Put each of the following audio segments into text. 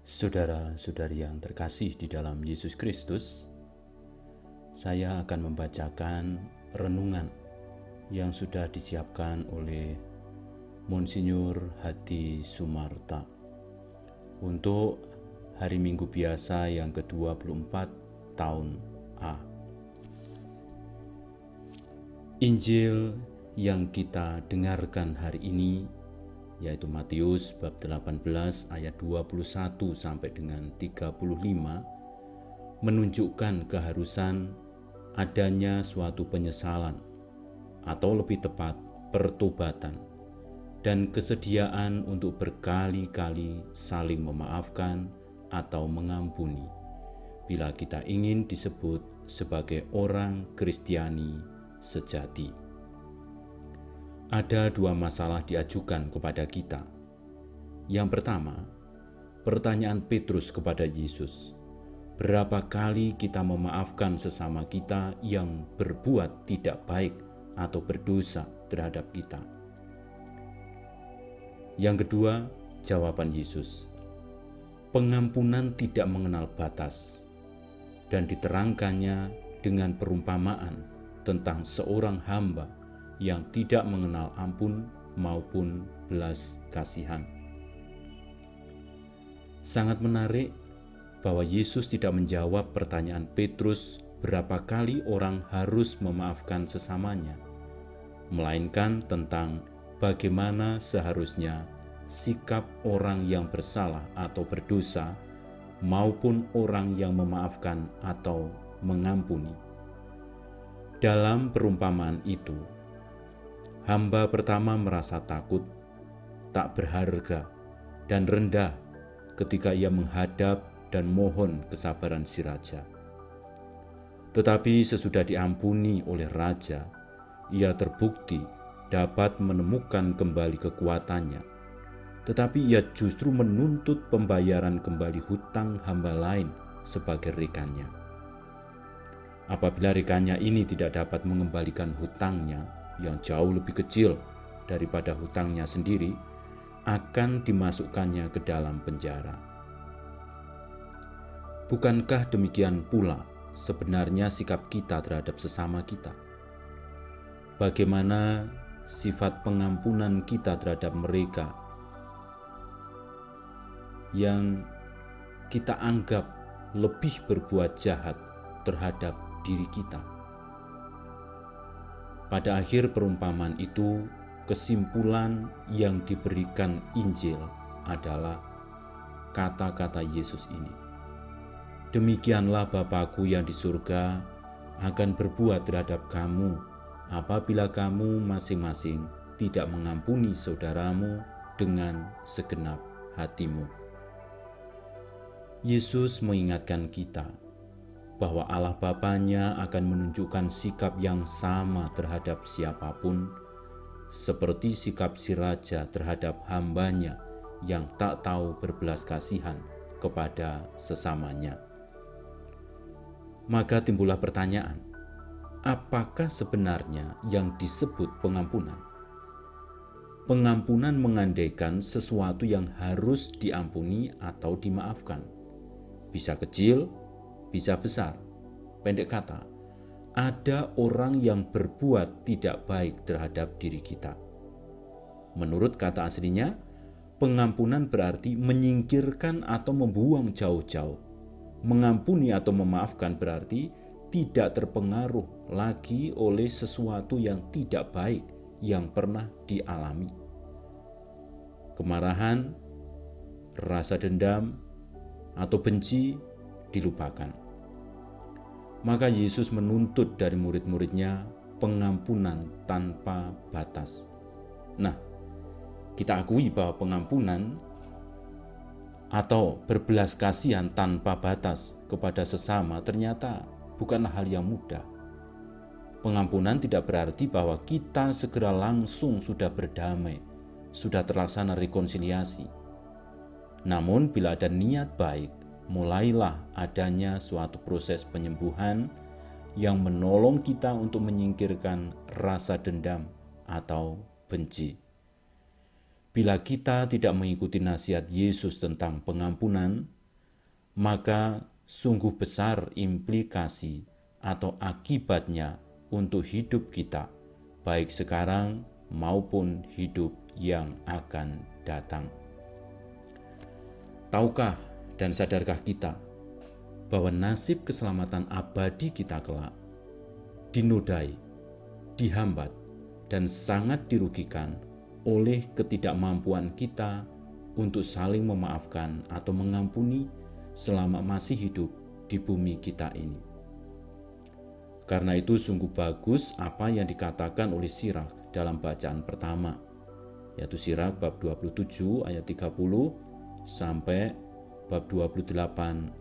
Saudara-saudari yang terkasih di dalam Yesus Kristus, saya akan membacakan renungan yang sudah disiapkan oleh Monsinyur Hadi Sumarta untuk hari Minggu biasa yang ke-24 tahun A. Injil yang kita dengarkan hari ini yaitu Matius bab 18 ayat 21 sampai dengan 35 menunjukkan keharusan adanya suatu penyesalan atau lebih tepat pertobatan dan kesediaan untuk berkali-kali saling memaafkan atau mengampuni bila kita ingin disebut sebagai orang Kristiani sejati. Ada dua masalah diajukan kepada kita. Yang pertama, pertanyaan Petrus kepada Yesus. Berapa kali kita memaafkan sesama kita yang berbuat tidak baik atau berdosa terhadap kita? Yang kedua, jawaban Yesus. Pengampunan tidak mengenal batas dan diterangkannya dengan perumpamaan tentang seorang hamba yang tidak mengenal ampun maupun belas kasihan. Sangat menarik bahwa Yesus tidak menjawab pertanyaan Petrus berapa kali orang harus memaafkan sesamanya, melainkan tentang bagaimana seharusnya sikap orang yang bersalah atau berdosa maupun orang yang memaafkan atau mengampuni. Dalam perumpamaan itu, hamba pertama merasa takut, tak berharga, dan rendah ketika ia menghadap dan mohon kesabaran si raja. Tetapi sesudah diampuni oleh raja, ia terbukti dapat menemukan kembali kekuatannya. Tetapi ia justru menuntut pembayaran kembali hutang hamba lain sebagai rekannya. Apabila rekannya ini tidak dapat mengembalikan hutangnya, yang jauh lebih kecil daripada hutangnya sendiri, akan dimasukkannya ke dalam penjara. Bukankah demikian pula sebenarnya sikap kita terhadap sesama kita? Bagaimana sifat pengampunan kita terhadap mereka yang kita anggap lebih berbuat jahat terhadap diri kita? Pada akhir perumpamaan itu, kesimpulan yang diberikan Injil adalah kata-kata Yesus ini. Demikianlah Bapa-Ku yang di surga akan berbuat terhadap kamu apabila kamu masing-masing tidak mengampuni saudaramu dengan segenap hatimu. Yesus mengingatkan kita bahwa Allah Bapanya akan menunjukkan sikap yang sama terhadap siapapun, seperti sikap si raja terhadap hambanya yang tak tahu berbelas kasihan kepada sesamanya. Maka timbullah pertanyaan, apakah sebenarnya yang disebut pengampunan? Pengampunan mengandaikan sesuatu yang harus diampuni atau dimaafkan. Bisa kecil, bisa besar. Pendek kata, ada orang yang berbuat tidak baik terhadap diri kita. Menurut kata aslinya, pengampunan berarti menyingkirkan atau membuang jauh-jauh. Mengampuni atau memaafkan berarti tidak terpengaruh lagi oleh sesuatu yang tidak baik yang pernah dialami. Kemarahan, rasa dendam, atau benci dilupakan. Maka Yesus menuntut dari murid-muridnya pengampunan tanpa batas. Nah, kita akui bahwa pengampunan atau berbelas kasihan tanpa batas kepada sesama ternyata bukanlah hal yang mudah. Pengampunan tidak berarti bahwa kita segera langsung sudah berdamai, sudah terlaksana rekonsiliasi. Namun bila ada niat baik, mulailah adanya suatu proses penyembuhan yang menolong kita untuk menyingkirkan rasa dendam atau benci. Bila kita tidak mengikuti nasihat Yesus tentang pengampunan, maka sungguh besar implikasi atau akibatnya untuk hidup kita, baik sekarang maupun hidup yang akan datang. Tahukah dan sadarkah kita bahwa nasib keselamatan abadi kita kelak dinodai, dihambat, dan sangat dirugikan oleh ketidakmampuan kita untuk saling memaafkan atau mengampuni selama masih hidup di bumi kita ini. Karena itu sungguh bagus apa yang dikatakan oleh Sirak dalam bacaan pertama, yaitu Sirak bab 27 ayat 30 sampai bab 28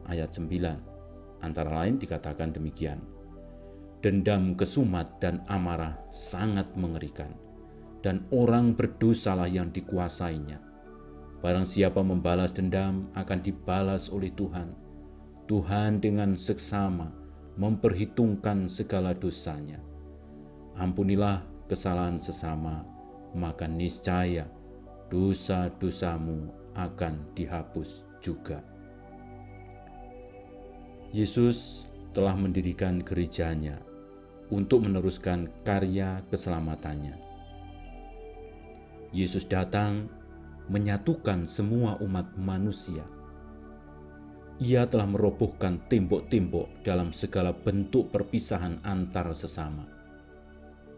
ayat 9. Antara lain dikatakan demikian: dendam kesumat dan amarah sangat mengerikan, dan orang berdosalah yang dikuasainya. Barang siapa membalas dendam akan dibalas oleh Tuhan. Tuhan dengan seksama memperhitungkan segala dosanya. Ampunilah kesalahan sesama, maka niscaya dosa-dosamu akan dihapus juga. Yesus telah mendirikan gerejanya untuk meneruskan karya keselamatannya. Yesus datang menyatukan semua umat manusia. Ia telah merobohkan tembok-tembok dalam segala bentuk perpisahan antar sesama.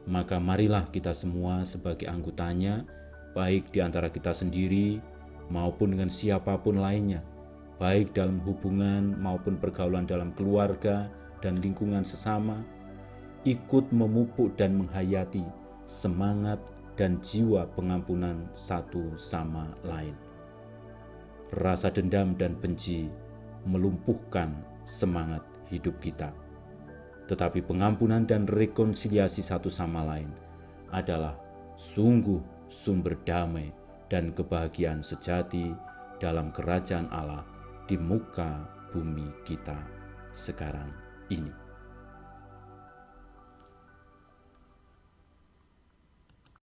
Maka marilah kita semua sebagai anggotanya, baik di antara kita sendiri maupun dengan siapapun lainnya, baik dalam hubungan maupun pergaulan dalam keluarga dan lingkungan sesama, ikut memupuk dan menghayati semangat dan jiwa pengampunan satu sama lain. Rasa dendam dan benci melumpuhkan semangat hidup kita. Tetapi pengampunan dan rekonsiliasi satu sama lain adalah sungguh sumber damai dan kebahagiaan sejati dalam kerajaan Allah di muka bumi kita sekarang ini.